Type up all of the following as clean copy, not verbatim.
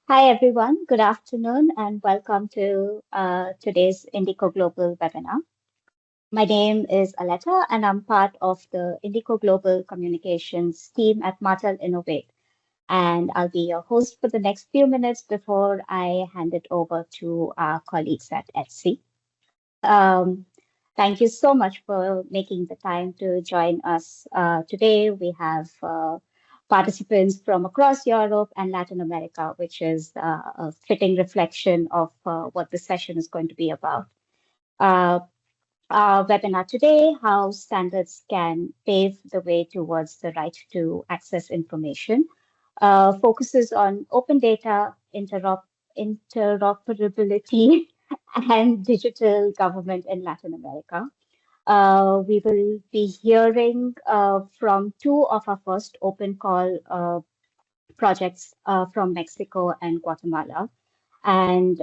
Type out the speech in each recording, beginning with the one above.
Hi, everyone. Good afternoon, and welcome to today's InDiCo-Global webinar. My name is Aletta, and I'm part of the InDiCo-Global communications team at Martel Innovate. And I'll be your host for the next few minutes before I hand it over to our colleagues at Etsy. Um, Thank you so much for making the time to join us today. We have participants from across Europe and Latin America, which is a fitting reflection of what the session is going to be about. Uh, our webinar today, how standards can pave the way towards the right to access information, focuses on open data, interoperability, and digital government in Latin America. We will be hearing from two of our first open call projects from Mexico and Guatemala. And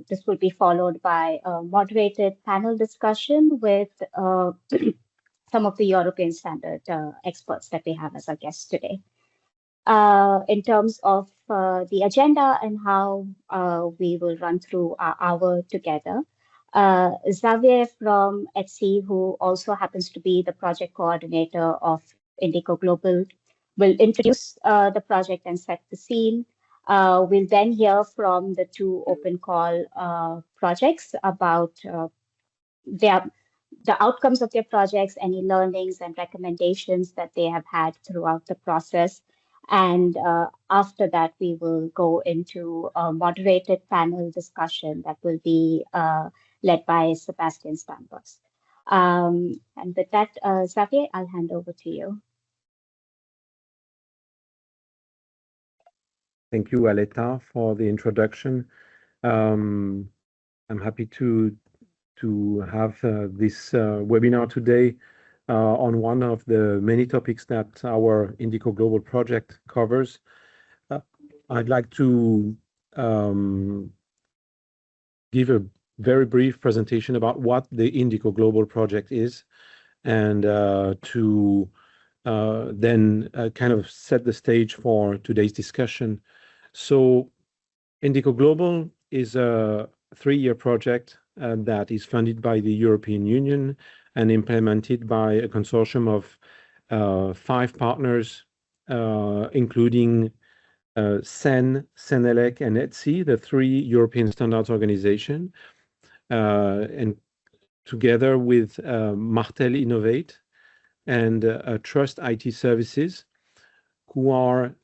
this will be followed by a moderated panel discussion with some of the European standard experts that we have as our guests today. In terms of the agenda and how we will run through our hour together. Xavier from Etsy, who also happens to be the project coordinator of InDiCo-Global, will introduce the project and set the scene. We'll then hear from the two open call projects about their the outcomes of their projects, any learnings and recommendations that they have had throughout the process. And after that, we will go into a moderated panel discussion that will be led by Sebastian Stambos. And with that, Xavier, I'll hand over to you. Thank you, Aletta, for the introduction. I'm happy to have this webinar today on one of the many topics that our InDiCo-Global project covers. I'd like to give a very brief presentation about what the InDiCo-Global project is, and to then kind of set the stage for today's discussion. So InDiCo-Global is a 3-year project that is funded by the European Union and implemented by a consortium of 5 partners, including CEN, CENELEC, and Etsy, the 3 European standards organization, and together with Martel Innovate and Trust IT Services, who are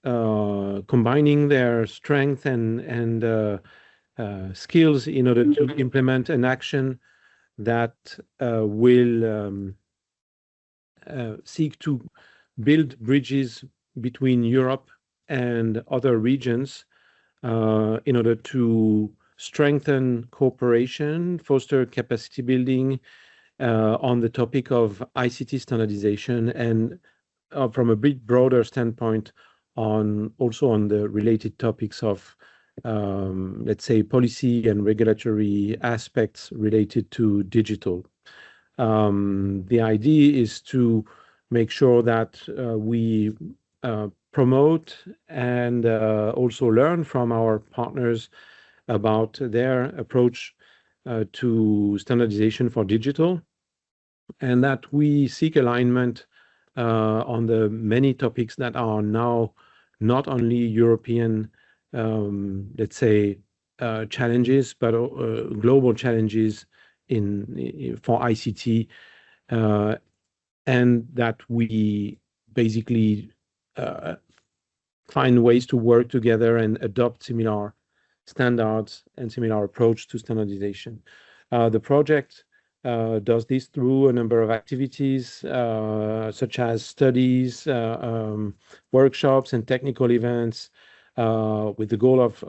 combining their strength and skills in order to implement an action that will seek to build bridges between Europe and other regions in order to strengthen cooperation, foster capacity building on the topic of ICT standardization, and from a bit broader standpoint also on the related topics of let's say policy and regulatory aspects related to digital. The idea is to make sure that we promote and also learn from our partners about their approach to standardization for digital, and that we seek alignment on the many topics that are now not only European, let's say, challenges, but global challenges for ICT, and that we basically find ways to work together and adopt similar standards and similar approach to standardization. The project does this through a number of activities, such as studies, workshops, and technical events, with the goal of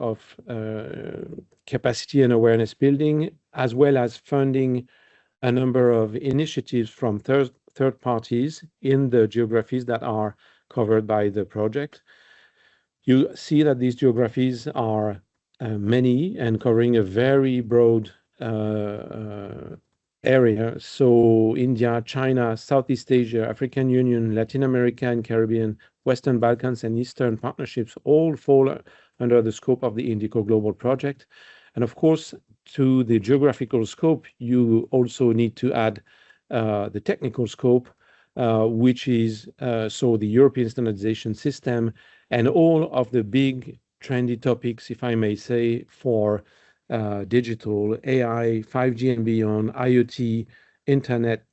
capacity and awareness building, as well as funding a number of initiatives from third parties in the geographies that are covered by the project. You see that these geographies are many and covering a very broad area. So India, China, Southeast Asia, African Union, Latin America and Caribbean, Western Balkans, and Eastern Partnerships all fall under the scope of the InDiCo-Global project. And of course, to the geographical scope, you also need to add the technical scope, which is so the European standardization system and all of the big trendy topics, if I may say, for digital, AI, 5G and beyond, IoT, internet,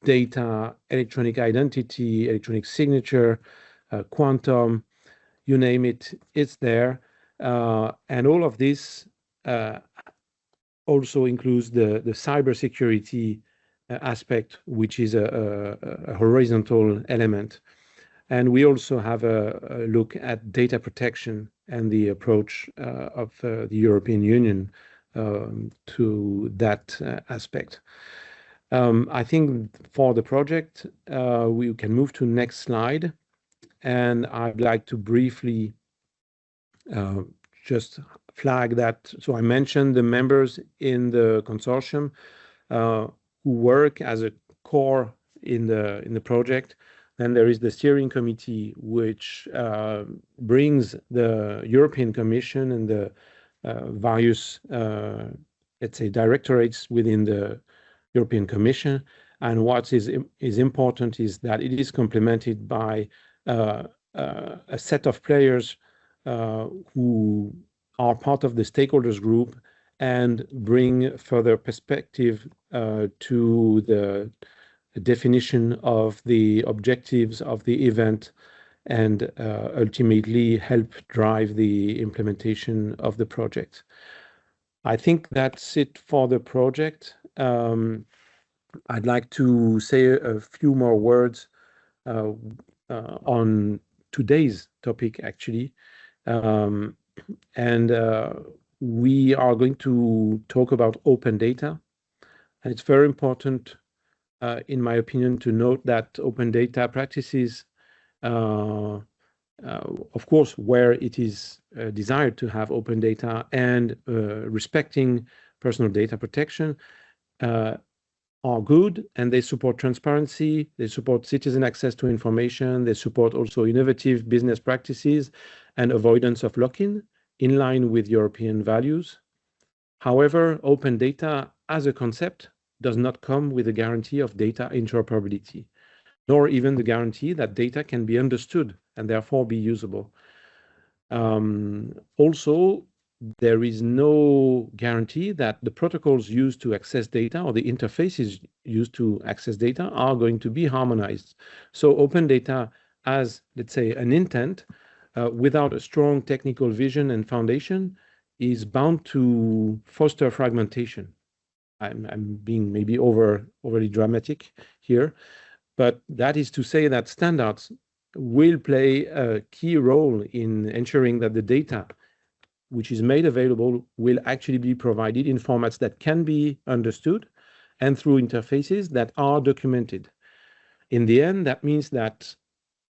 data, electronic identity, electronic signature, quantum, you name it, it's there. And all of this also includes the cybersecurity aspect, which is a horizontal element. And we also have a look at data protection and the approach of the European Union to that aspect. I think for the project, we can move to next slide. And I'd like to briefly just flag that. So I mentioned the members in the consortium who work as a core in the project. Then there is the steering committee, which brings the European Commission and the various, let's say, directorates within the European Commission. And what is important is that it is complemented by a set of players who are part of the stakeholders group and bring further perspective to the definition of the objectives of the event and ultimately help drive the implementation of the project. I think that's it for the project. I'd like to say a few more words on today's topic, actually. And we are going to talk about open data. And it's very important, in my opinion, to note that open data practices, of course, where it is desired to have open data and respecting personal data protection, are good, and they support transparency, they support citizen access to information, they support also innovative business practices and avoidance of lock-in in line with European values. However, open data as a concept does not come with a guarantee of data interoperability, nor even the guarantee that data can be understood and therefore be usable. Also, there is no guarantee that the protocols used to access data or the interfaces used to access data are going to be harmonized. So open data as, let's say, an intent without a strong technical vision and foundation is bound to foster fragmentation. I'm being maybe overly dramatic here, but that is to say that standards will play a key role in ensuring that the data which is made available will actually be provided in formats that can be understood and through interfaces that are documented. In the end, that means that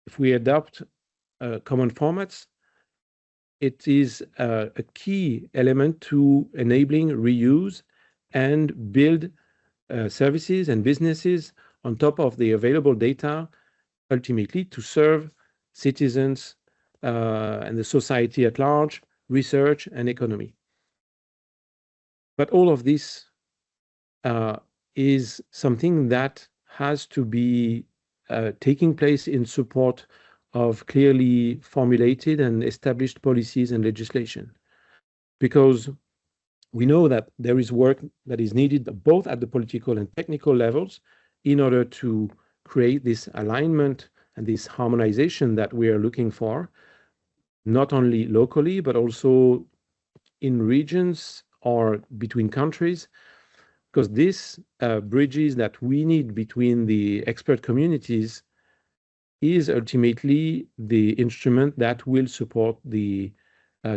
if we adopt common formats, it is a key element to enabling reuse and build services and businesses on top of the available data, ultimately to serve citizens and the society at large, research and economy. But all of this is something that has to be taking place in support of clearly formulated and established policies and legislation. Because we know that there is work that is needed both at the political and technical levels in order to create this alignment and this harmonization that we are looking for, not only locally, but also in regions or between countries, because these bridges that we need between the expert communities is ultimately the instrument that will support the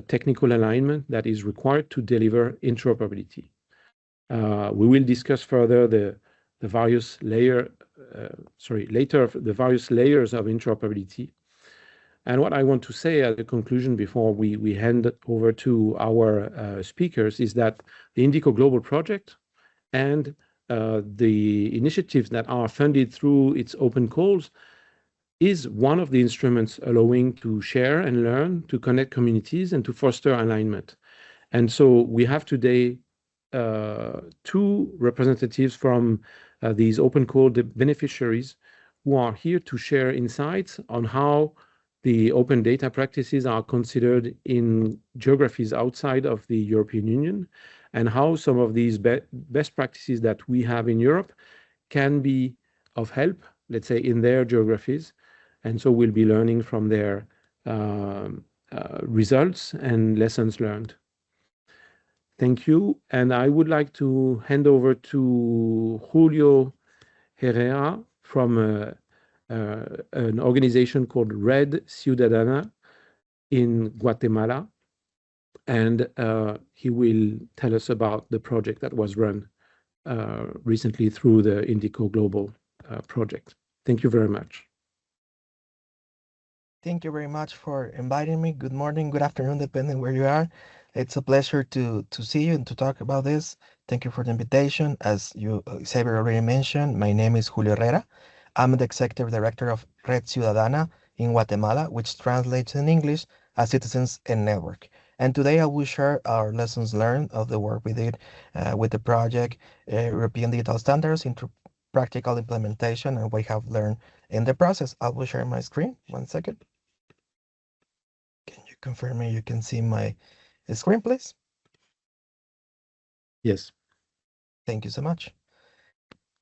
technical alignment that is required to deliver interoperability. We will discuss further the various later the various layers of interoperability. And what I want to say at the conclusion before we hand it over to our speakers is that the InDiCo-Global project and the initiatives that are funded through its open calls is one of the instruments allowing to share and learn, to connect communities, and to foster alignment. And so we have today two representatives from these open call beneficiaries who are here to share insights on how the open data practices are considered in geographies outside of the European Union, and how some of these best practices that we have in Europe can be of help, let's say, in their geographies. And so we'll be learning from their results and lessons learned. Thank you. And I would like to hand over to Julio Herrera from an organization called Red Ciudadana in Guatemala. And he will tell us about the project that was run recently through the InDiCo-Global project. Thank you very much. Thank you very much for inviting me. Good morning, good afternoon, depending where you are. It's a pleasure to see you and to talk about this. Thank you for the invitation. As you, Xavier already mentioned, my name is Julio Herrera. I'm the executive director of Red Ciudadana in Guatemala, which translates in English as Citizens and Network. And today I will share our lessons learned of the work we did with the project European Digital Standards into practical implementation and what we have learned in the process. I will share my screen. One second. Can you confirm me you can see my screen, please? Yes. Thank you so much.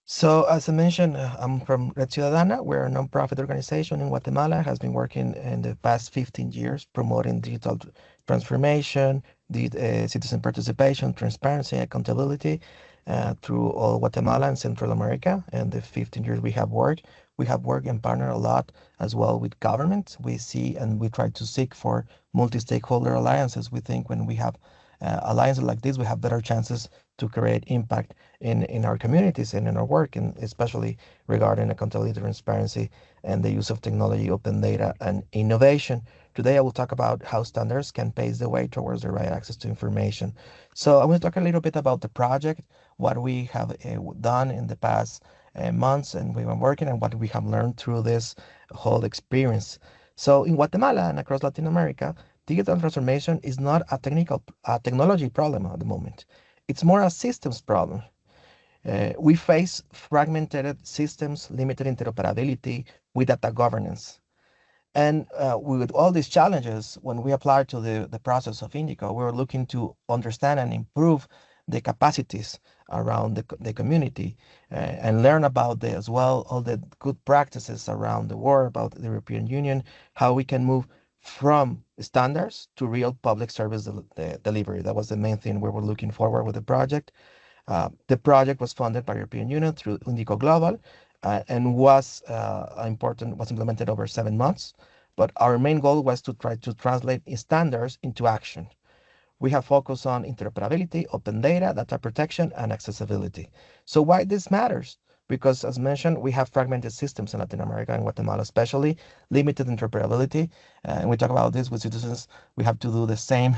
So as I mentioned, I'm from Red Ciudadana. We're a nonprofit organization in Guatemala, has been working in the past 15 years promoting digital transformation, citizen participation, transparency, accountability through all Guatemala and Central America. And the 15 years we have worked and partnered a lot as well with government. We see and we try to seek for multi-stakeholder alliances. We think when we have alliances like this, we have better chances to create impact in our communities and in our work, and especially regarding accountability, transparency, and the use of technology, open data, and innovation. Today, I will talk about how standards can pave the way towards the right access to information. So I want to talk a little bit about the project, what we have done in the past months, and we've been working, and what we have learned through this whole experience. So in Guatemala and across Latin America, digital transformation is not a technology problem at the moment. It's more a systems problem. We face fragmented systems, limited interoperability with data governance. And with all these challenges, when we applied to the process of InDiCo, we were looking to understand and improve the capacities around the community and learn about as well all the good practices around the world, about the European Union, how we can move from standards to real public service delivery. That was the main thing we were looking forward with the project. The project was funded by European Union through InDiCo-Global and was implemented over 7 months. But our main goal was to try to translate standards into action. We have focused on interoperability, open data protection, and accessibility. So why this matters? Because as mentioned, we have fragmented systems in Latin America and Guatemala, especially limited interoperability. And we talk about this with citizens. We have to do the same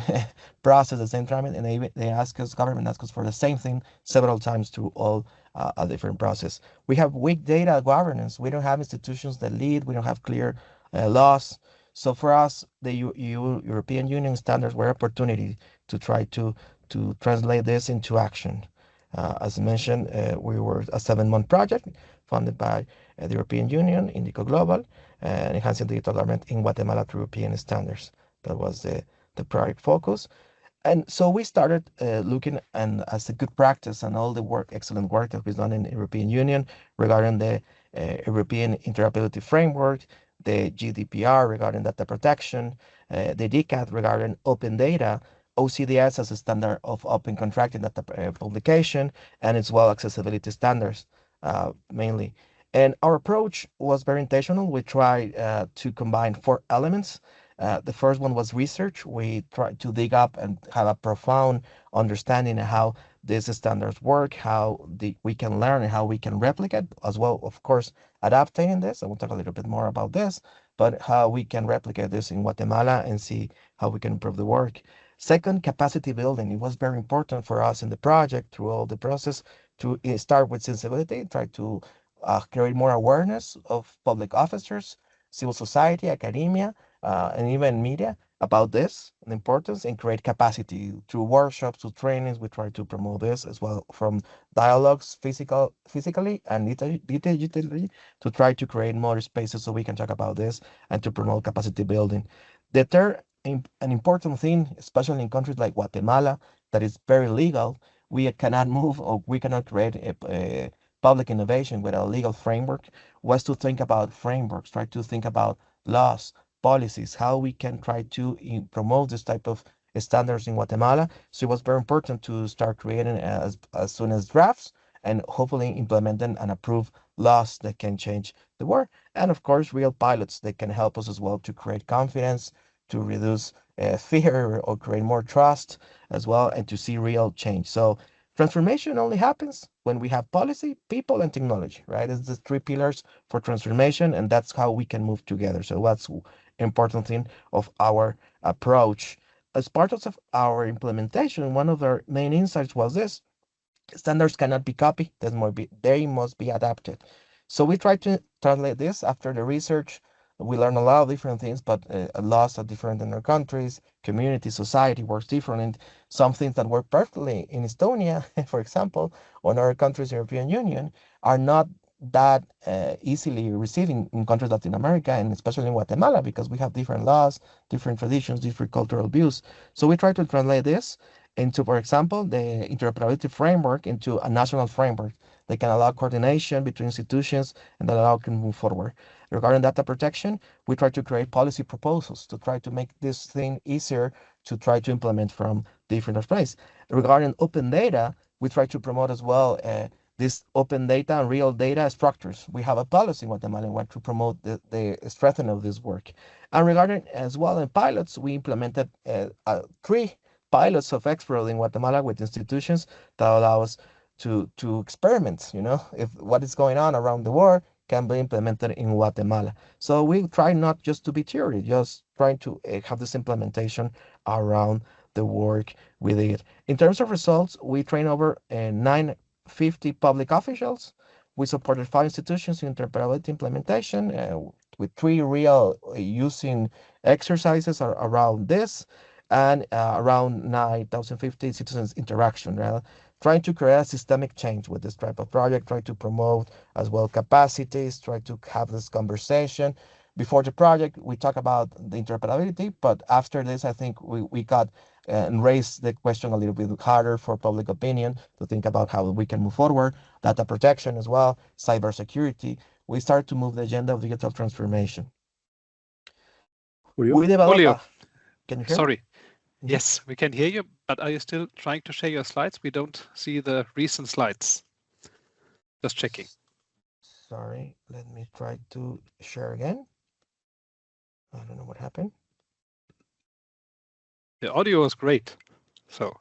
process, the same treatment, and they ask us, government asks us for the same thing several times through all a different process. We have weak data governance. We don't have institutions that lead. We don't have clear laws. So for us, the European Union standards were opportunity to try to translate this into action. As mentioned, we were a 7-month project funded by the European Union, InDiCo-Global, and enhancing digital government in Guatemala through European standards. That was the project focus. And so we started looking and as a good practice and all the work, excellent work that was done in the European Union regarding the European interoperability framework, the GDPR regarding data protection, the DCAT regarding open data, OCDS as a standard of open contracting data publication, and as well accessibility standards mainly. And our approach was very intentional. We tried to combine 4 elements. The first one was research. We tried to dig up and have a profound understanding of how these standards work, how we can learn and how we can replicate, as well, of course, adapting this. I will talk a little bit more about this, but how we can replicate this in Guatemala and see how we can improve the work. Second, capacity building. It was very important for us in the project through all the process to start with sensibility, try to create more awareness of public officers civil society, academia, and even media about this, the importance, and create capacity through workshops, through trainings. We try to promote this as well from dialogues, physically and digitally, to try to create more spaces so we can talk about this and to promote capacity building. The third, an important thing, especially in countries like Guatemala, that is very legal, we cannot move or we cannot create a public innovation without a legal framework, was to think about frameworks, try to think about laws, policies, how we can try to promote this type of standards in Guatemala. So it was very important to start creating as soon as drafts and hopefully implement them and approve laws that can change the world. And of course, real pilots that can help us as well to create confidence, to reduce fear or create more trust as well, and to see real change. So transformation only happens when we have policy, people, and technology, right? It's the three pillars for transformation, and that's how we can move together. So that's important thing of our approach. As part of our implementation, one of our main insights was this: standards cannot be copied, they must be adapted. So we try to translate this after the research. We learn a lot of different things, but laws are different in our countries, community, society works different. And some things that work perfectly in Estonia, for example, or in other countries, European Union, are not that easily received in countries Latin America and especially in Guatemala because we have different laws, different traditions, different cultural views. So we try to translate this into, for example, the interoperability framework into a national framework that can allow coordination between institutions and that allow can move forward. Regarding data protection, we try to create policy proposals to try to make this thing easier to try to implement from different places. Regarding open data, we try to promote as well this open data and real data structures. We have a policy in Guatemala and want to promote the strengthening of this work. And regarding as well in pilots, we implemented three pilots of expert in Guatemala with institutions that allow us to experiment, if what is going on around the world can be implemented in Guatemala. So we try not just to be theory, just trying to have this implementation around the work we did. In terms of results, we train over 950 public officials. We supported five institutions in interoperability implementation with three real using exercises around this and around 9,050 citizens interaction, right? Trying to create a systemic change with this type of project, try to promote as well capacities, try to have this conversation. Before the project, we talk about the interoperability, but after this, I think we got and raised the question a little bit harder for public opinion to think about how we can move forward, data protection as well, cybersecurity. We start to move the agenda of digital transformation. Julio? We develop, Julio, can you hear me? sorry. Yes, we can hear you, but are you still trying to share your slides? We don't see the recent slides. Just checking. Sorry, let me try to share again. I don't know what happened. The audio is great. So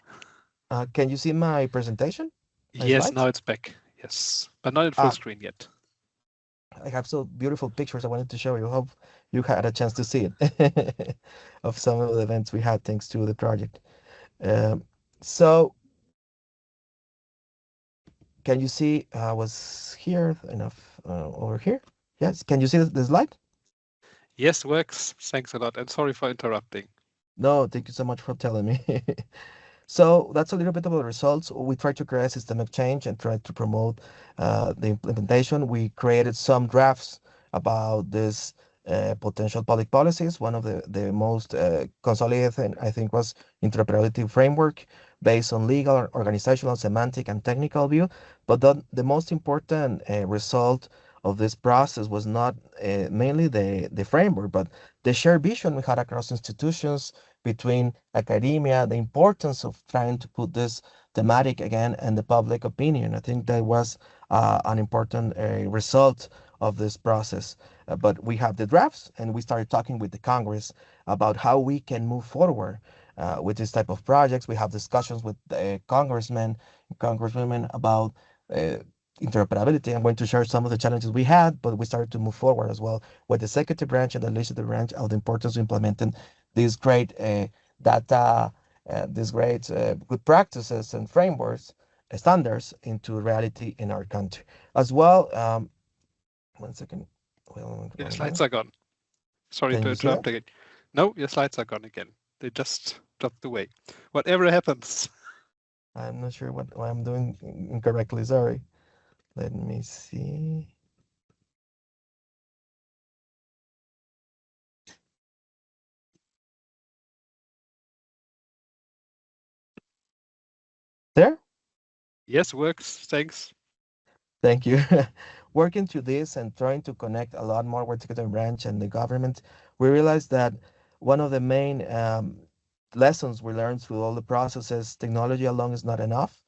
Can you see my presentation? My yes, slides? now it's back. Yes, but not in full Ah, screen yet. I have so beautiful pictures I wanted to show you. Hope you had a chance to see it of some of the events we had thanks to the project. Um, so can you see I was here enough over here? Yes, can you see the slide? Yes, works. Thanks a lot. And sorry for interrupting. No, thank you so much for telling me. So that's a little bit about the results. We tried to create systemic change and try to promote the implementation. We created some drafts about this potential public policies. One of the most consolidated, I think, was interoperability framework based on legal, organizational, semantic, and technical view. But the most important result of this process was not mainly the framework, but the shared vision we had across institutions between academia, the importance of trying to put this thematic again and the public opinion. I think that was an important result of this process. But we have the drafts, and we started talking with the Congress about how we can move forward with this type of projects. We have discussions with congressmen, congresswomen about uh, interoperability. I'm going to share some of the challenges we had, but we started to move forward as well with the executive branch and the legislative branch of the importance of implementing these great data, these great good practices and frameworks, standards into reality in our country. As well, one second. Well, The wrong slides line. are gone. Sorry Can to you see interrupt it? again. No, your slides are gone again. They just dropped away. Whatever happens. I'm not sure what I'm doing incorrectly. Sorry. Let me see. There? Yes, works. Thanks. Thank you. Working through this and trying to connect a lot more with the executive branch and the government, we realized that one of the main lessons we learned through all the processes, technology alone is not enough.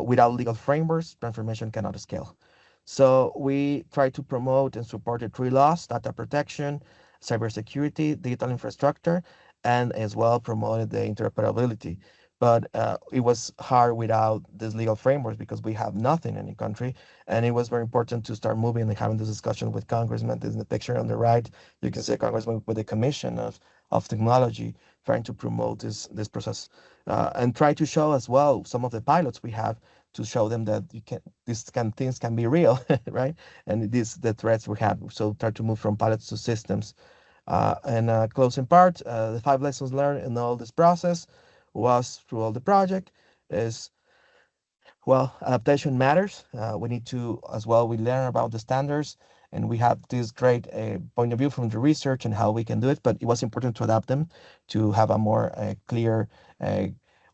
Without legal frameworks, transformation cannot scale. So we try to promote and support the three laws: data protection, cybersecurity, digital infrastructure, and as well promoted the interoperability. But it was hard without these legal frameworks because we have nothing in the country. And it was very important to start moving and having this discussion with congressmen. This is the picture on the right. You can see a congressman with the commission of technology trying to promote this process and try to show as well some of the pilots we have to show them that you can things can be real, right? And these the threats we have. So try to move from pilots to systems. And closing part, the 5 lessons learned in all this process was through all the project is, well, adaptation matters. We need to, as well, we learn about the standards and we have this great point of view from the research and how we can do it, but it was important to adapt them to have a more clear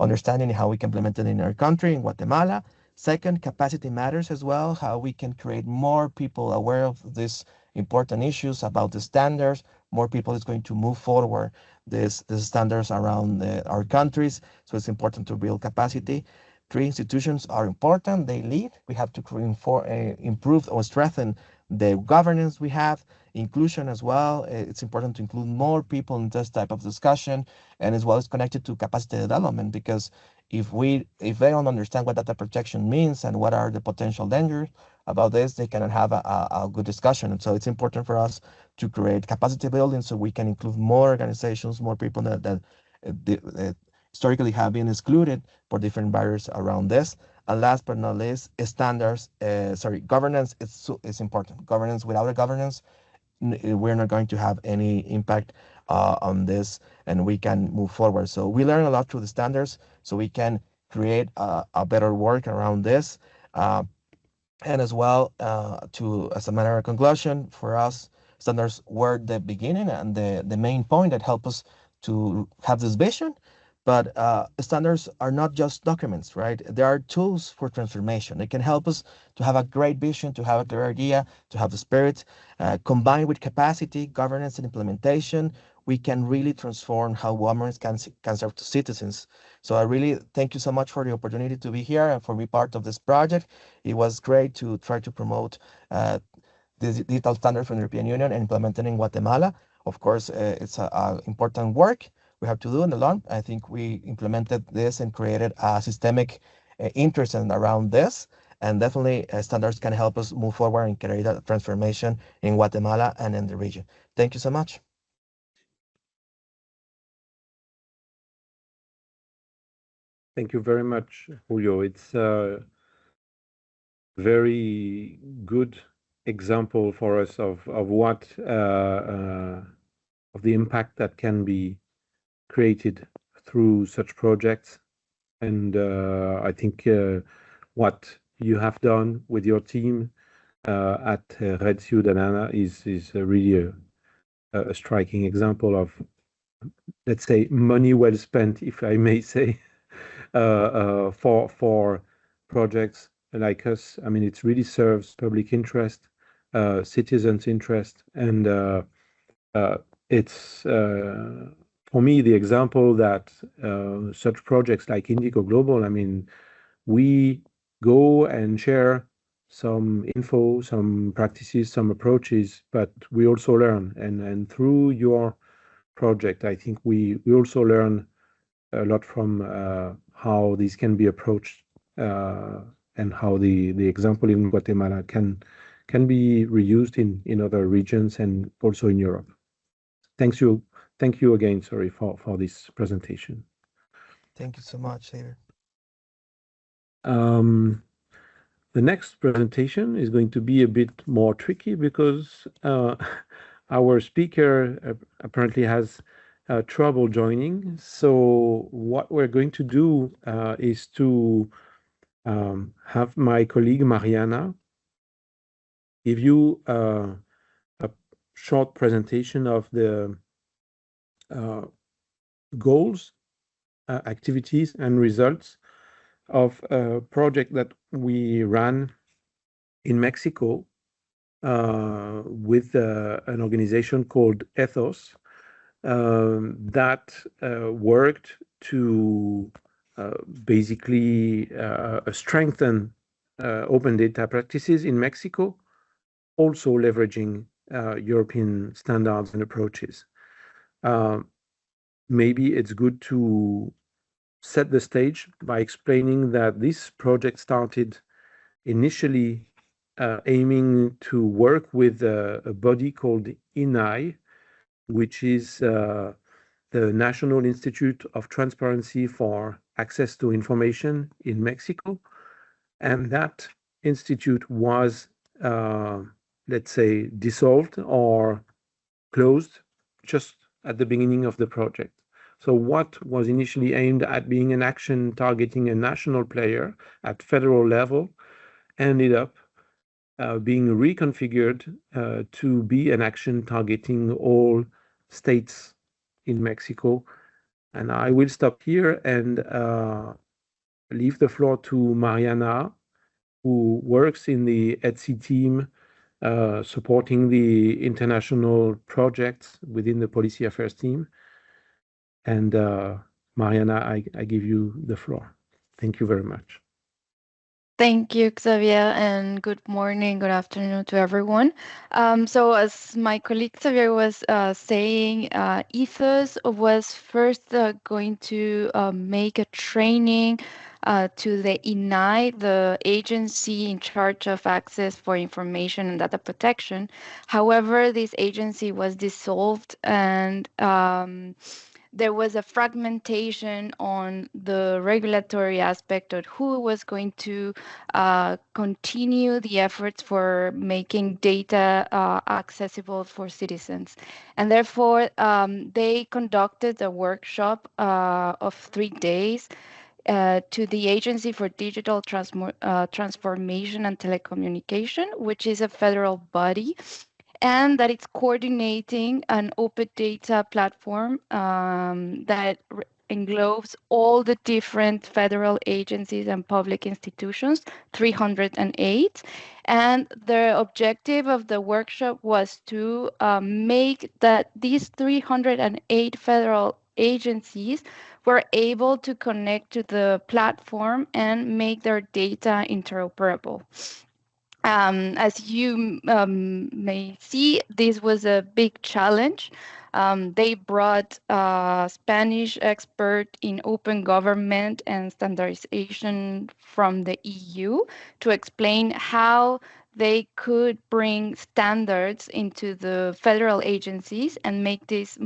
understanding how we can implement it in our country, in Guatemala. Second, capacity matters as well, how we can create more people aware of these important issues about the standards. More people is going to move forward these standards around our countries. So it's important to build capacity. 3, institutions are important. They lead. We have to improve or strengthen the governance we have, inclusion as well. It's important to include more people in this type of discussion, and as well as connected to capacity development, because if they don't understand what data protection means and what are the potential dangers about this, they cannot have a good discussion. And so it's important for us to create capacity building so we can include more organizations, more people that historically have been excluded for different barriers around this. And last but not least, standards. Governance is important. Governance, without a governance, we're not going to have any impact on this, and we can move forward. So we learn a lot through the standards, so we can create a better work around this. And as well, as a matter of conclusion, for us, standards were the beginning and the main point that helped us to have this vision. But standards are not just documents, right? They are tools for transformation. They can help us to have a great vision, to have a clear idea, to have the spirit. Combined with capacity, governance, and implementation, we can really transform how governments can serve to citizens. So I really thank you so much for the opportunity to be here and for be part of this project. It was great to try to promote the digital standard from the European Union and implement it in Guatemala. Of course, it's a important work we have to do in the long. I think we implemented this and created a systemic interest around this. And definitely standards can help us move forward and create a transformation in Guatemala and in the region. Thank you so much. Thank you very much, Julio. It's a very good example for us of what of the impact that can be created through such projects. And I think what you have done with your team at Red Ciudadana is really a striking example of, let's say, money well spent, if I may say, for projects like us. I mean, it really serves public interest, citizens' interest, and it's for me the example that such projects like InDiCo-Global. I mean, we go and share some info, some practices, some approaches, but we also learn. And through your project, I think we also learn a lot from how these can be approached and how the example in Guatemala can be reused in other regions and also in Europe. Thank you again, sorry, for this presentation. Thank you so much, David. The next presentation is going to be a bit more tricky because Our speaker apparently has trouble joining. So what we're going to do is to have my colleague Mariana give you a short presentation of the goals, activities, and results of a project that we ran in Mexico with an organization called Ethos that worked to basically strengthen open data practices in Mexico, also leveraging European standards and approaches. Maybe it's good to set the stage by explaining that this project started initially aiming to work with a body called INAI, which is the National Institute of Transparency for Access to Information in Mexico. And that institute was, let's say, dissolved or closed just at the beginning of the project. So what was initially aimed at being an action targeting a national player at federal level ended up being reconfigured to be an action targeting all states in Mexico. And I will stop here and leave the floor to Mariana, who works in the ETSI team supporting the international projects within the policy affairs team. And Mariana, I give you the floor. Thank you very much. Thank you, Xavier, and good morning, good afternoon to everyone. So as my colleague Xavier was saying, Ethos was first going to make a training to the INAI, the agency in charge of access for information and data protection. However, this agency was dissolved and there was a fragmentation on the regulatory aspect of who was going to continue the efforts for making data accessible for citizens. And therefore, they conducted a workshop of 3 days to the Agency for Digital Transformation and Telecommunication, which is a federal body, and that it's coordinating an open data platform that englobes all the different federal agencies and public institutions, 308. And the objective of the workshop was to make that these 308 federal agencies were able to connect to the platform and make their data interoperable. As you may see, this was a big challenge. They brought a Spanish expert in open government and standardization from the EU to explain how they could bring standards into the federal agencies and make this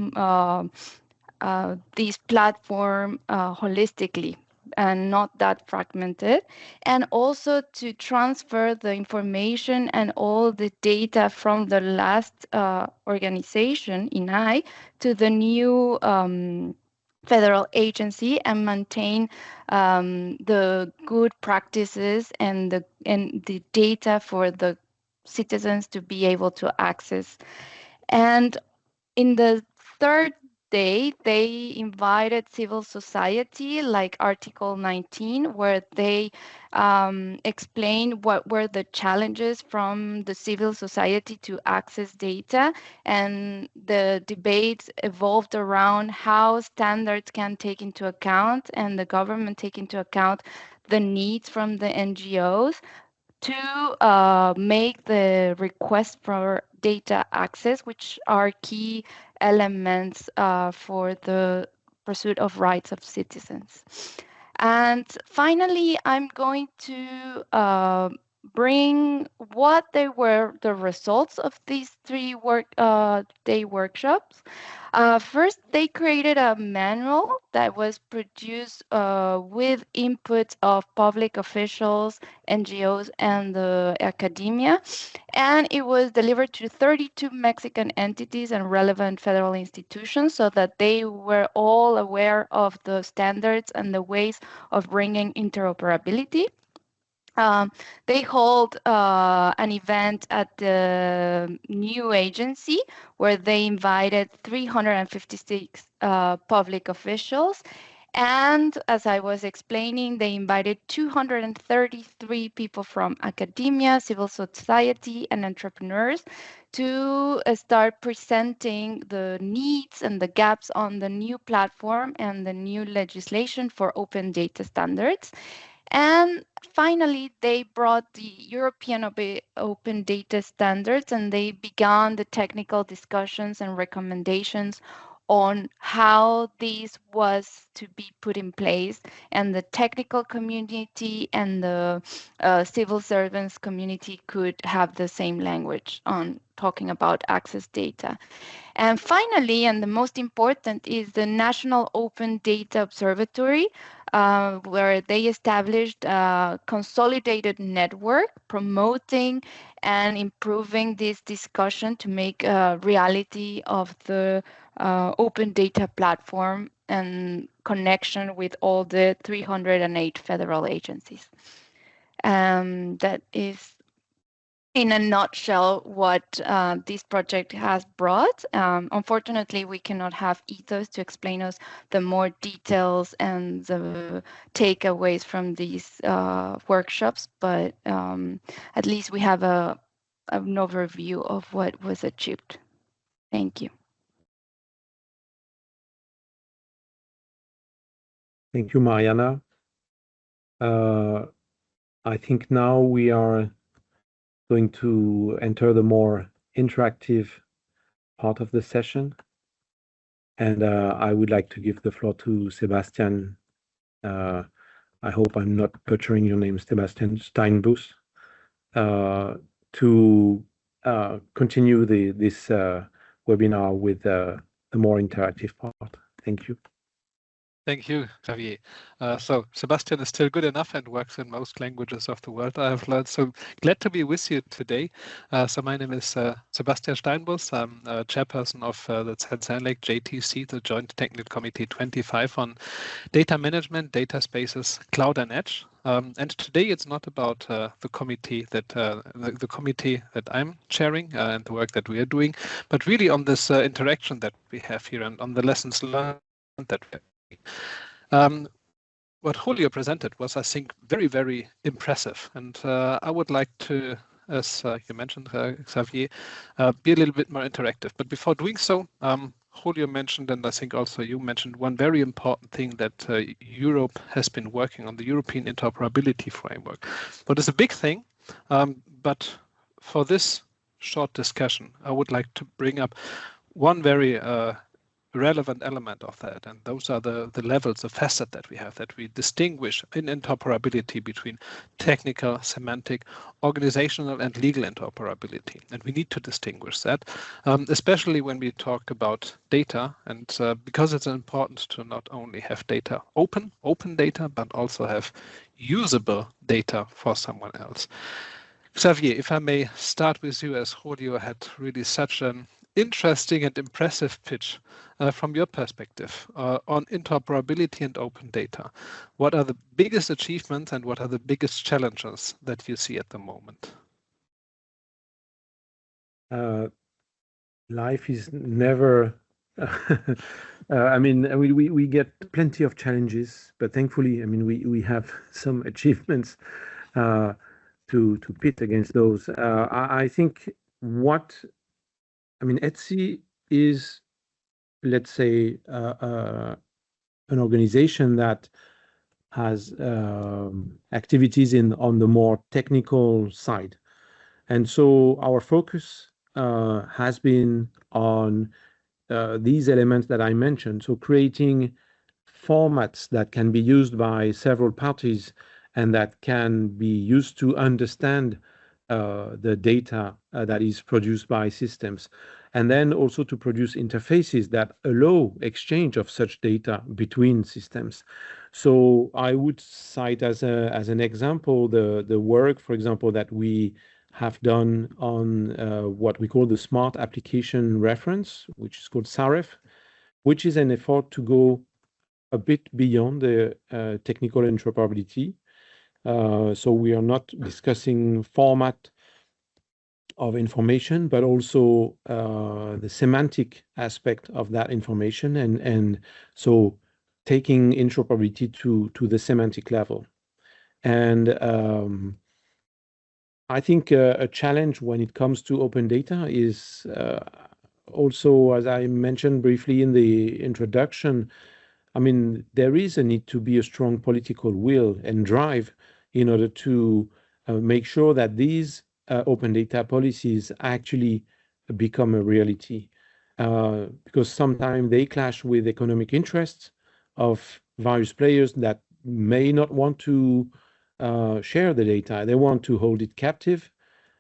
platform holistically and not that fragmented, and also to transfer the information and all the data from the last organization, INAI, to the new federal agency and maintain the good practices and the data for the citizens to be able to access. And in the third day, they invited civil society, like Article 19, where they explained what were the challenges from the civil society to access data. And the debates evolved around how standards can take into account and the government take into account the needs from the NGOs to make the request for data access, which are key elements for the pursuit of rights of citizens. And finally, I'm going to bring what they were the results of these 3 day workshops. First, they created a manual that was produced with input of public officials, NGOs, and the academia, and it was delivered to 32 Mexican entities and relevant federal institutions so that they were all aware of the standards and the ways of bringing interoperability. They hold an event at the new agency where they invited 356 public officials. And as I was explaining, they invited 233 people from academia, civil society, and entrepreneurs to start presenting the needs and the gaps on the new platform and the new legislation for open data standards. And finally, they brought the European open data standards and they began the technical discussions and recommendations on how this was to be put in place. And the technical community and the civil servants community could have the same language on talking about access data. And finally, and the most important, is the National Open Data Observatory, where they established a consolidated network promoting and improving this discussion to make a reality of the open data platform and connection with all the 308 federal agencies. That is, in a nutshell, what this project has brought. Unfortunately, we cannot have Ethos to explain us the more details and the takeaways from these workshops, but at least we have an overview of what was achieved. Thank you. Thank you, Mariana. I think now we are going to enter the more interactive part of the session. And I would like to give the floor to Sebastian. I hope I'm not butchering your name, Sebastian Steinbus, to continue this webinar with the more interactive part. Thank you. Thank you, Javier. So Sebastian is still good enough and works in most languages of the world, I have learned. So glad to be with you today. So my name is Sebastian Steinbus. I'm chairperson of the Lake JTC, the Joint Technical Committee 25 on data management, data spaces, cloud and edge. And today it's not about the committee that I'm chairing and the work that we are doing, but really on this interaction that we have here and on the lessons learned that we have. What Julio presented was, I think, very, very impressive. And I would like to, as you mentioned, Xavier, be a little bit more interactive. But before doing so, Julio mentioned, and I think also you mentioned, one very important thing that Europe has been working on, the European interoperability framework. What is a big thing, but for this short discussion, I would like to bring up one very relevant element of that, and those are the levels of facet that we have, that we distinguish in interoperability between technical, semantic, organizational, and legal interoperability. And we need to distinguish that, especially when we talk about data, and because it's important to not only have data open data, but also have usable data for someone else. Xavier, if I may start with you, as Julio had really such an interesting and impressive pitch from your perspective on interoperability and open data. What are the biggest achievements and what are the biggest challenges that you see at the moment? Life is never, I mean, we get plenty of challenges, but thankfully, I mean, we have some achievements to pit against those. I think ETSI is, let's say, an organization that has activities on the more technical side. And so our focus has been on these elements that I mentioned. So creating formats that can be used by several parties and that can be used to understand the data that is produced by systems, and then also to produce interfaces that allow exchange of such data between systems. So I would cite as an example the work, for example, that we have done on what we call the Smart Application Reference, which is called SAREF, which is an effort to go a bit beyond the technical interoperability. So we are not discussing format of information, but also the semantic aspect of that information, and so taking interoperability to the semantic level. And I think a challenge when it comes to open data is also, as I mentioned briefly in the introduction, I mean, there is a need to be a strong political will and drive in order to make sure that these open data policies actually become a reality. Because sometimes they clash with economic interests of various players that may not want to share the data. They want to hold it captive,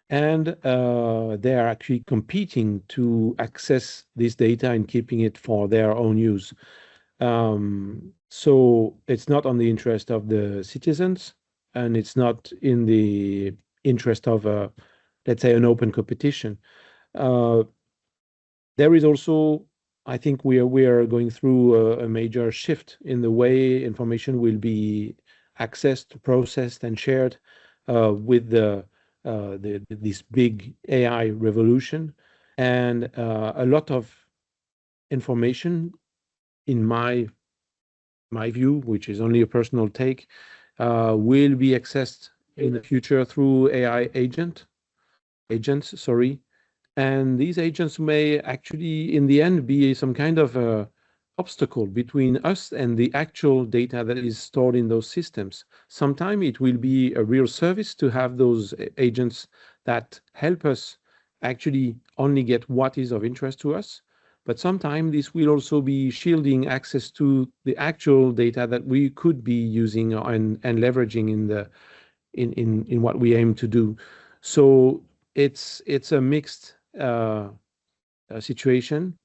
and they are actually competing to access this data and keeping it for their own use. So it's not on the interest of the citizens, and it's not in the interest of, let's say, an open competition. There is also, I think we are going through a major shift in the way information will be accessed, processed, and shared with this big AI revolution. And a lot of information, in my view, which is only a personal take, will be accessed in the future through AI agents, sorry. And these agents may actually, in the end, be some kind of a obstacle between us and the actual data that is stored in those systems. Sometimes it will be a real service to have those agents that help us actually only get what is of interest to us. But sometimes this will also be shielding access to the actual data that we could be using and leveraging in what we aim to do. So it's a mixed situation,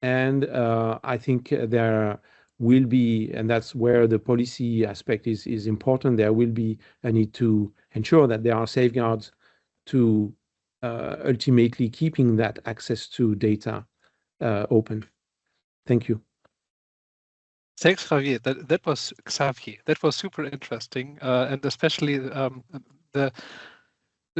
and I think there will be, and that's where the policy aspect is important. There will be a need to ensure that there are safeguards to ultimately keeping that access to data open. Thank you. Thanks, Javier. That was Xavier. That was super interesting, and especially the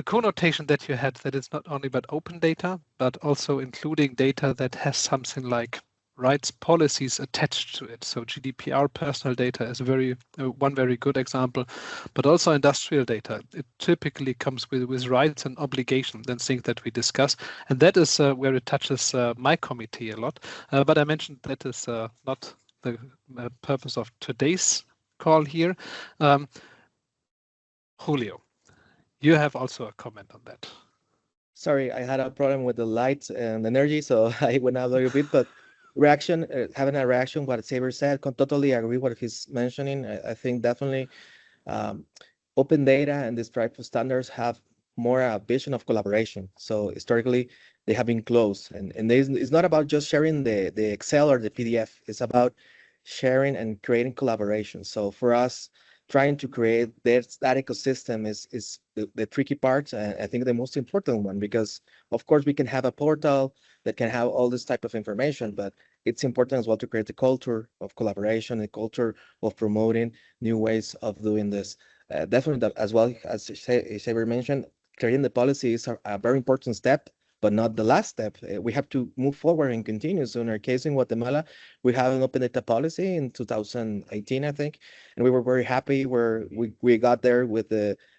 connotation that you had, that it's not only about open data, but also including data that has something like rights policies attached to it. So GDPR personal data is one very good example, but also industrial data. It typically comes with rights and obligations and things that we discuss. And that is where it touches my committee a lot. But I mentioned that is not the purpose of today's call here. Julio, you have also a comment on that. Sorry, I had a problem with the lights and energy, so I went out a little bit. But having a reaction, what Xavier said, totally agree what he's mentioning. I think definitely open data and these type of standards have more a vision of collaboration. So historically, they have been close, and it's not about just sharing the Excel or the PDF. It's about sharing and creating collaboration. So for us, trying to create that ecosystem is the tricky part, and I think the most important one, because of course we can have a portal that can have all this type of information, but it's important as well to create the culture of collaboration, the culture of promoting new ways of doing this. Definitely, as well as Xavier mentioned, creating the policy is a very important step, but not the last step. We have to move forward and continue. So in our case in Guatemala, we have an open data policy in 2018, I think, and we were very happy where we got there with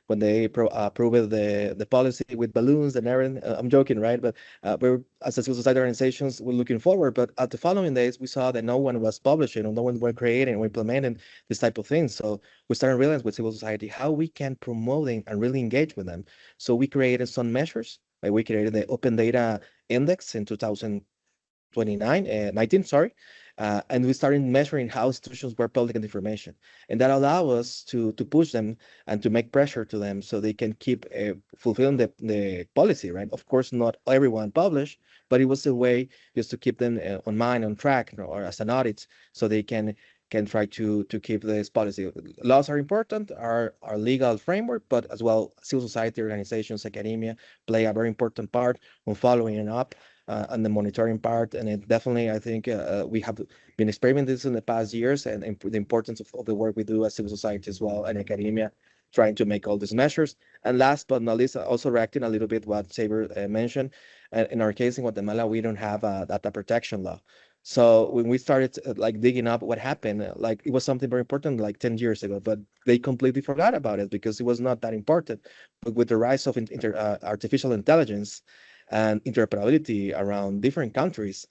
when they approved the policy with balloons and everything. I'm joking, right? But we're, as a civil society organizations, we're looking forward. But at the following days, we saw that no one was publishing or no one was creating or implementing this type of things. So we started realizing with civil society how we can promote and really engage with them. So we created some measures. We created the Open Data Index in 2019, sorry. And we started measuring how institutions were publishing information. And that allowed us to push them and to make pressure to them so they can keep fulfilling the policy, right? Of course, not everyone published, but it was a way just to keep them on mind, on track, or as an audit, so they can try to keep this policy. Laws are important, our legal framework, but as well, civil society organizations, academia play a very important part on following up on the monitoring part. And it definitely, I think we have been experimenting this in the past years, and the importance of the work we do as civil society as well and academia, trying to make all these measures. And last but not least, also reacting a little bit what Saber mentioned. In our case in Guatemala, we don't have a data protection law. So when we started like digging up what happened, like it was something very important like 10 years ago, but they completely forgot about it because it was not that important. But with the rise of artificial intelligence and interoperability around different countries,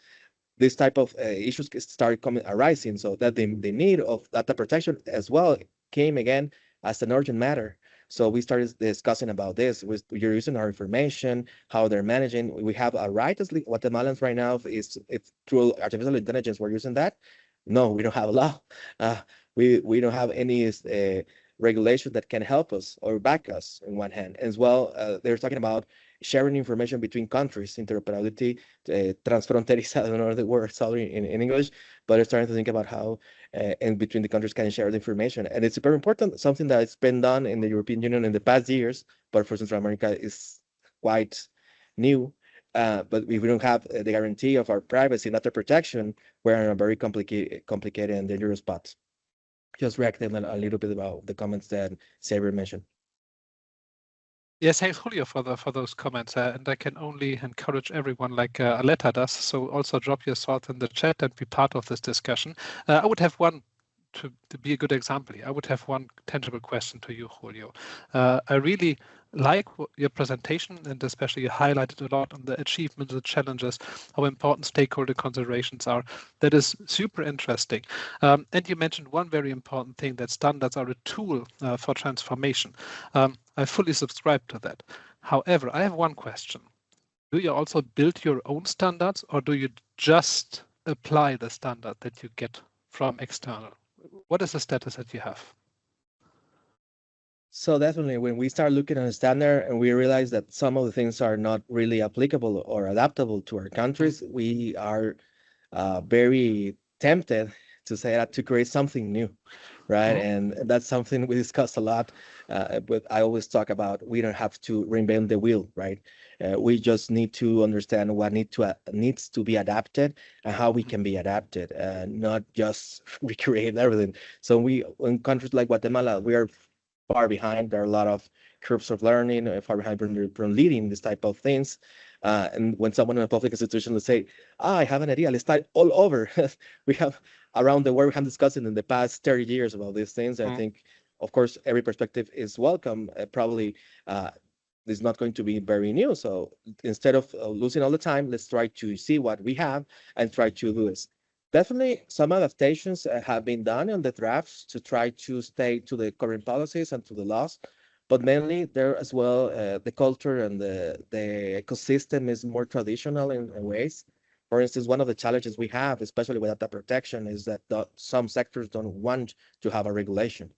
this type of issues started arising. So that the need of data protection as well came again as an urgent matter. So we started discussing about this. You're using our information, how they're managing. We have a right as Guatemalans right now. Is if through artificial intelligence we're using that? No, we don't have a law. We don't have any regulation that can help us or back us in one hand. As well, they're talking about sharing information between countries, interoperability, transfronteriza, I don't know the word, sorry, in English, but they're starting to think about how and between the countries can share the information. And it's very important, something that's been done in the European Union in the past years, but for Central America is quite new. But if we don't have the guarantee of our privacy and data protection, we're in a very complicated and dangerous spot. Just reacting a little bit about the comments that Saber mentioned. Yes, thanks, Julio, for those comments. And I can only encourage everyone, like Aletta does. So also drop your thoughts in the chat and be part of this discussion. I would have one to be a good example here. I would have one tangible question to you, Julio. I really like your presentation, and especially you highlighted a lot on the achievements, the challenges, how important stakeholder considerations are. That is super interesting. And you mentioned one very important thing, that standards are a tool for transformation. I fully subscribe to that. However, I have one question. Do you also build your own standards, or do you just apply the standard that you get from external? What is the status that you have? So definitely, when we start looking at a standard and we realize that some of the things are not really applicable or adaptable to our countries, we are very tempted to say that to create something new, right? And that's something we discuss a lot. But I always talk about we don't have to reinvent the wheel, right? We just need to understand what needs to be adapted and how we can be adapted, not just recreate everything. So in countries like Guatemala, we are far behind. There are a lot of curves of learning, far behind from leading this type of things. And when someone in a public institution will say, I have an idea, let's start all over. We have around the world, we have discussed in the past 30 years about these things. I think, of course, every perspective is welcome. Probably is not going to be very new. So instead of losing all the time, let's try to see what we have and try to do this. Definitely, some adaptations have been done on the drafts to try to stay to the current policies and to the laws, but mainly there as well, the culture and the ecosystem is more traditional in ways. For instance, one of the challenges we have, especially with data protection, is that some sectors don't want to have a regulation,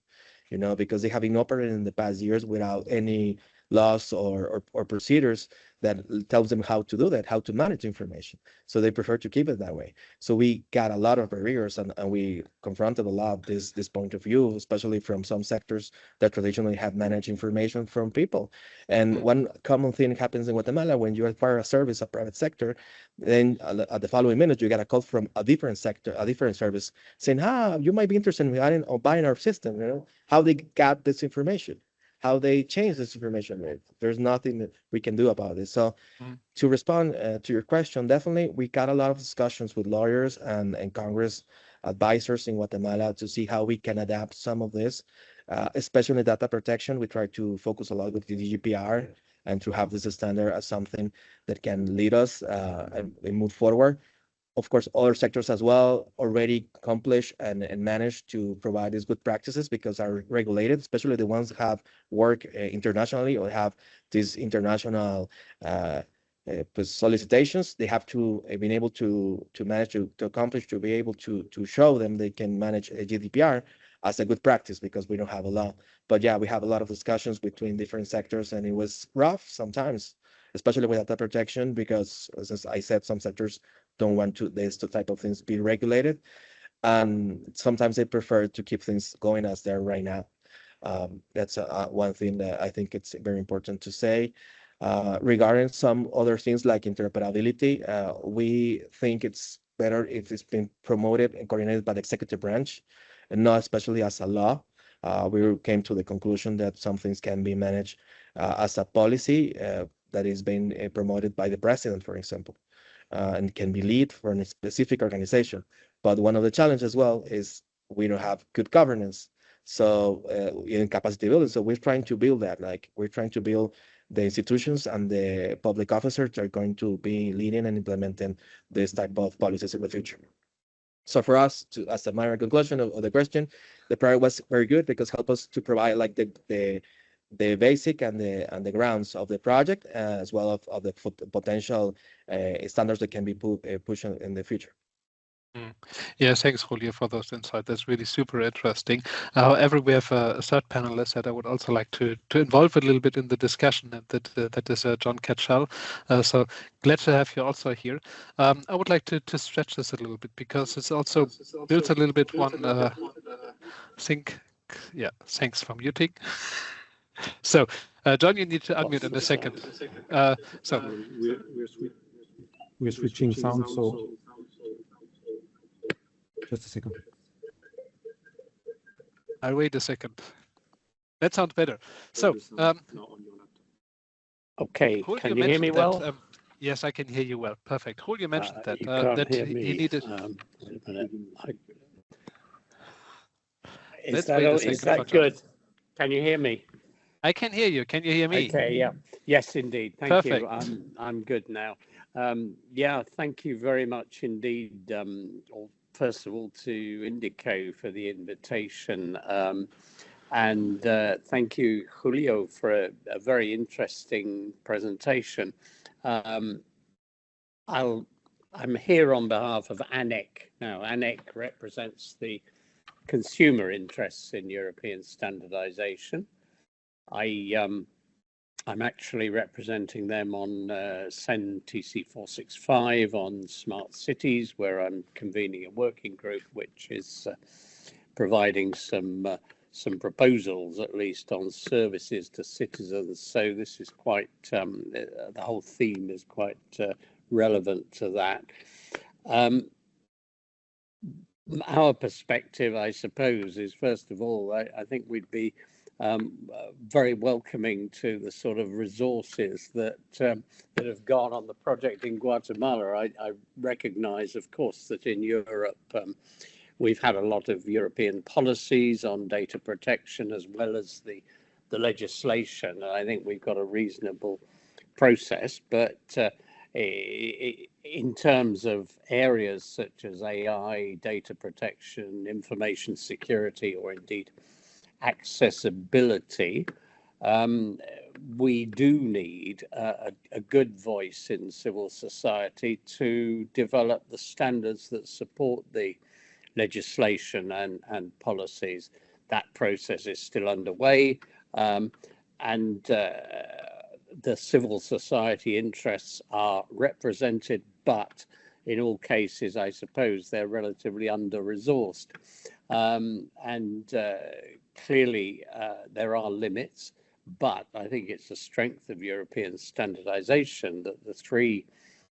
because they have been operating in the past years without any laws or procedures that tells them how to do that, how to manage information. So they prefer to keep it that way. So we got a lot of barriers, and we confronted a lot of this point of view, especially from some sectors that traditionally have managed information from people. And one common thing happens in Guatemala when you acquire a service, a private sector, then at the following minute, you get a call from a different sector, a different service, saying, you might be interested in buying our system, how they got this information, how they change this information. There's nothing that we can do about it. So to respond to your question, definitely, we got a lot of discussions with lawyers and Congress advisors in Guatemala to see how we can adapt some of this, especially data protection. We try to focus a lot with the GDPR and to have this standard as something that can lead us and move forward. Of course, other sectors as well already accomplish and manage to provide these good practices because are regulated, especially the ones that have worked internationally or have these international solicitations, they have to be able to manage to accomplish, to be able to show them they can manage a GDPR as a good practice, because we don't have a law. But yeah, we have a lot of discussions between different sectors, and it was rough sometimes, especially with data protection, because as I said, some sectors don't want to this type of things be regulated, and sometimes they prefer to keep things going as they're right now. That's one thing that I think it's very important to say. Regarding some other things like interoperability, we think it's better if it's been promoted and coordinated by the executive branch, and not especially as a law. We came to the conclusion that some things can be managed as a policy that is being promoted by the president, for example, and can be lead for a specific organization. But one of the challenges as well is we don't have good governance. So in capacity building, so we're trying to build that. Like, we're trying to build the institutions and the public officers are going to be leading and implementing this type of policies in the future. So for us, as a minor conclusion of the question, the project was very good because it helped us to provide like the basic and the grounds of the project, as well of the potential standards that can be pushed in the future. Yeah, thanks, Julio, for those insights. That's really super interesting. However, we have a third panelist that I would also like to involve a little bit in the discussion, and that is John Catchall. So glad to have you also here. I would like to stretch this a little bit, because it's also built a little bit one think. Yeah, thanks for muting. So, John, you need to unmute in a second. We're switching sound, so just a second. I'll wait a second. That sounds better. So, okay, Julio, can you hear me well? Yes, I can hear you well. Perfect. Julio mentioned that you can't hear he me. needed. Is that good? Can you hear me? I can hear you. Can you hear me? Okay, yeah. Yes, indeed. Thank Perfect. you. I'm good now. Yeah, thank you very much indeed. First of all, to InDiCo for the invitation. And thank you, Julio, for a very interesting presentation. I'm here on behalf of ANEC. Now, ANEC represents the consumer interests in European standardization. I'm actually representing them on SEN TC 465 on smart cities, where I'm convening a working group which is providing some proposals, at least, on services to citizens. So this is quite, the whole theme is quite relevant to that. Our perspective, I suppose, is, first of all, I think we'd be very welcoming to the sort of resources that have gone on the project in Guatemala. I recognize, of course, that in Europe we've had a lot of European policies on data protection, as well as the legislation. I think we've got a reasonable process, but in terms of areas such as AI, data protection, information security, or indeed accessibility, we do need a good voice in civil society to develop the standards that support the legislation and policies. That process is still underway, and the civil society interests are represented, but in all cases, I suppose, they're relatively under-resourced. And clearly, there are limits, but I think it's a strength of European standardization that the three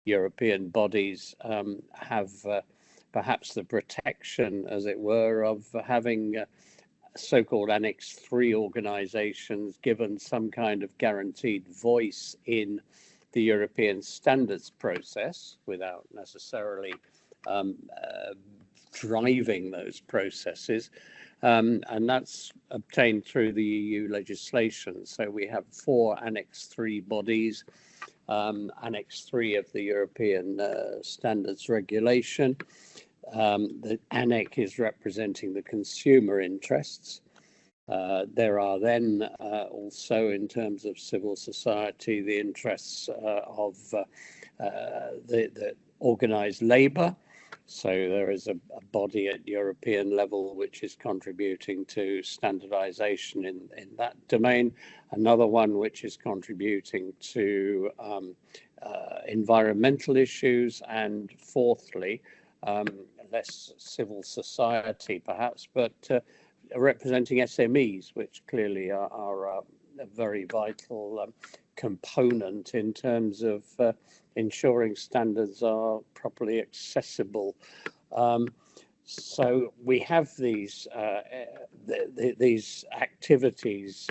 European bodies have perhaps the protection, as it were, of having so-called Annex 3 organizations given some kind of guaranteed voice in the European standards process without necessarily driving those processes. And that's obtained through the EU legislation. So we have 4 Annex 3 bodies, Annex 3 of the European Standards Regulation. The ANEC is representing the consumer interests. There are then also, in terms of civil society, the interests of the organised labour. So there is a body at European level which is contributing to standardisation in that domain. Another one which is contributing to environmental issues. And fourthly, less civil society perhaps, but representing SMEs, which clearly are a very vital component in terms of ensuring standards are properly accessible. So we have these activities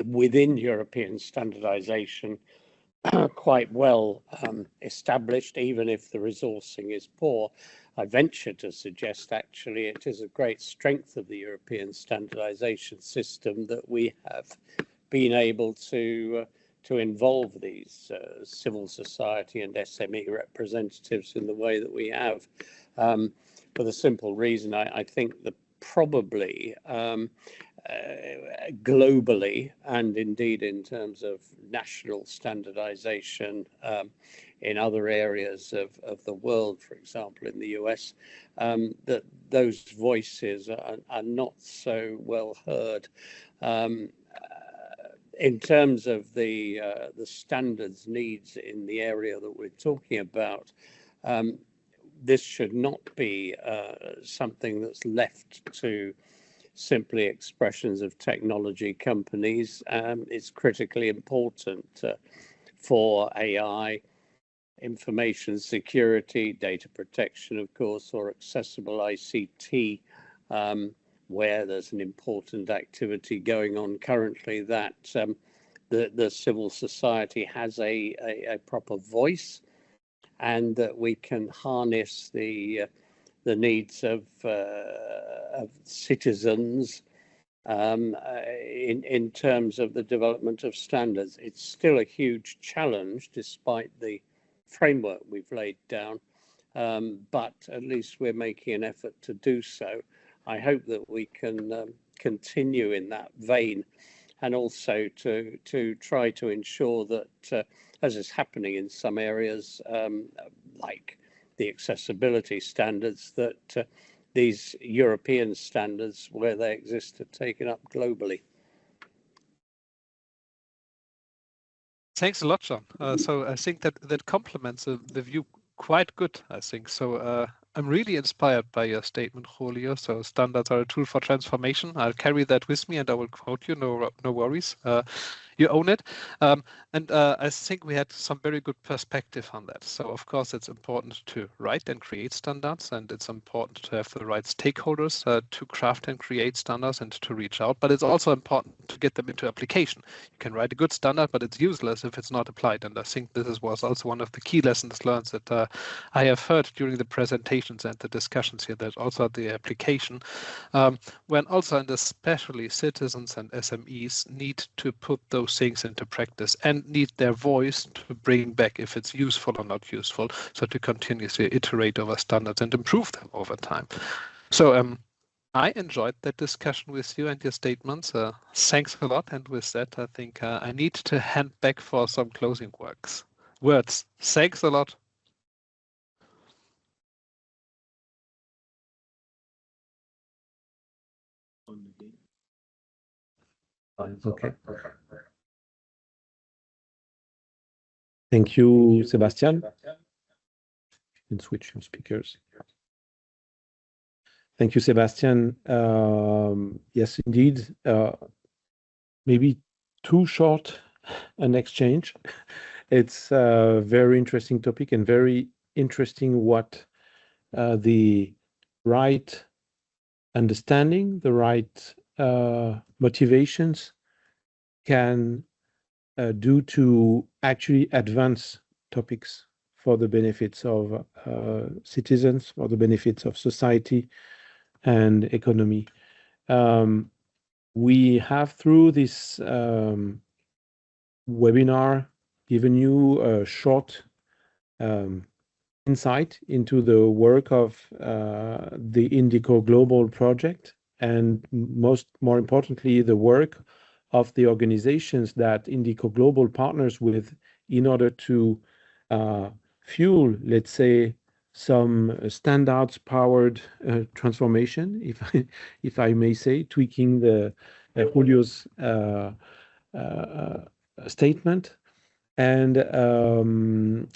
within European standardization quite well established, even if the resourcing is poor. I venture to suggest actually it is a great strength of the European standardization system that we have been able to involve these civil society and SME representatives in the way that we have, for the simple reason I think that probably globally, and indeed in terms of national standardization in other areas of the world, for example in the US, that those voices are not so well heard. In terms of the standards needs in the area that we're talking about, this should not be something that's left to simply expressions of technology companies. It's critically important for AI, information security, data protection, of course, or accessible ICT, where there's an important activity going on currently, that the civil society has a proper voice, and that we can harness the needs of citizens in terms of the development of standards. It's still a huge challenge despite the framework we've laid down, but at least we're making an effort to do so. I hope that we can continue in that vein, and also to try to ensure that, as is happening in some areas, like the accessibility standards, that these European standards, where they exist, are taken up globally. Thanks a lot, John. So I think that complements the view quite good, I think. So I'm really inspired by your statement, Julio. So standards are a tool for transformation. I'll carry that with me and I will quote you, no worries. You own it. And I think we had some very good perspective on that. So of course, it's important to write and create standards, and it's important to have the right stakeholders to craft and create standards and to reach out. But it's also important to get them into application. You can write a good standard, but it's useless if it's not applied. And I think this was also one of the key lessons learned that I have heard during the presentations and the discussions here, that also the application, when also, and especially citizens and SMEs need to put those things into practice and need their voice to bring back if it's useful or not useful, so to continuously iterate over standards and improve them over time. So I enjoyed that discussion with you and your statements. Thanks a lot. And with that, I think I need to hand back for some closing words. Thanks a lot. Okay. Thank you, Sebastian. You can switch your speakers. Thank you, Sebastian. Yes, indeed. Maybe too short an exchange. It's a very interesting topic, and very interesting what the right understanding, the right motivations can do to actually advance topics for the benefits of citizens, for the benefits of society and economy. We have, through this webinar, given you a short insight into the work of the InDiCo-Global project, and more importantly, the work of the organizations that InDiCo-Global partners with in order to fuel, let's say, some standards-powered transformation, if I may say, tweaking the Julio's statement. And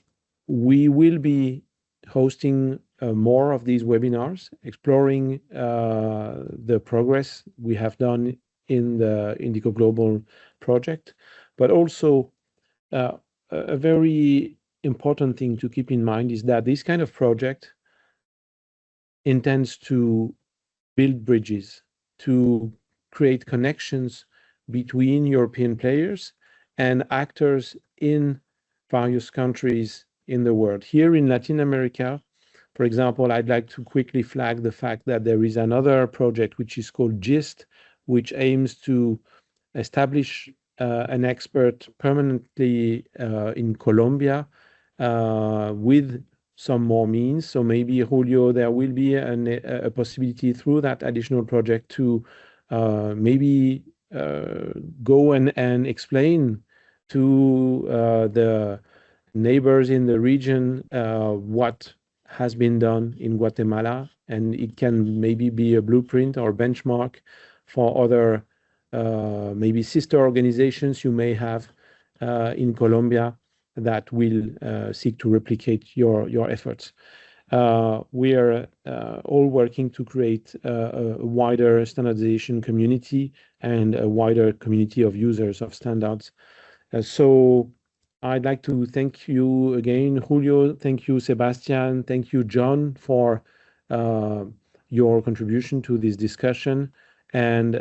we will be hosting more of these webinars, exploring the progress we have done in the InDiCo-Global project, but also a very important thing to keep in mind is that this kind of project intends to build bridges, to create connections between European players and actors in various countries in the world. Here in Latin America, for example, I'd like to quickly flag the fact that there is another project which is called GIST, which aims to establish an expert permanently in Colombia with some more means. So maybe, Julio, there will be a possibility through that additional project to maybe go and explain to the neighbors in the region what has been done in Guatemala, and it can maybe be a blueprint or benchmark for other maybe sister organizations you may have in Colombia that will seek to replicate your efforts. We are all working to create a wider standardization community and a wider community of users of standards. So I'd like to thank you again, Julio. Thank you, Sebastian. Thank you, John, for your contribution to this discussion. And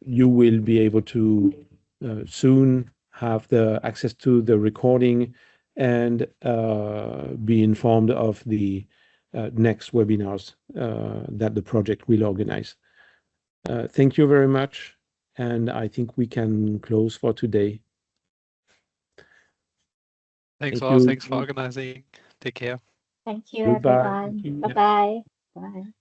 you will be able to soon have the access to the recording and be informed of the next webinars that the project will organize. Thank you very much. And I think we can close for today. Thanks Thank all. you. Thanks for organizing. Take care. Thank you, Goodbye. everyone. Bye-bye. Bye.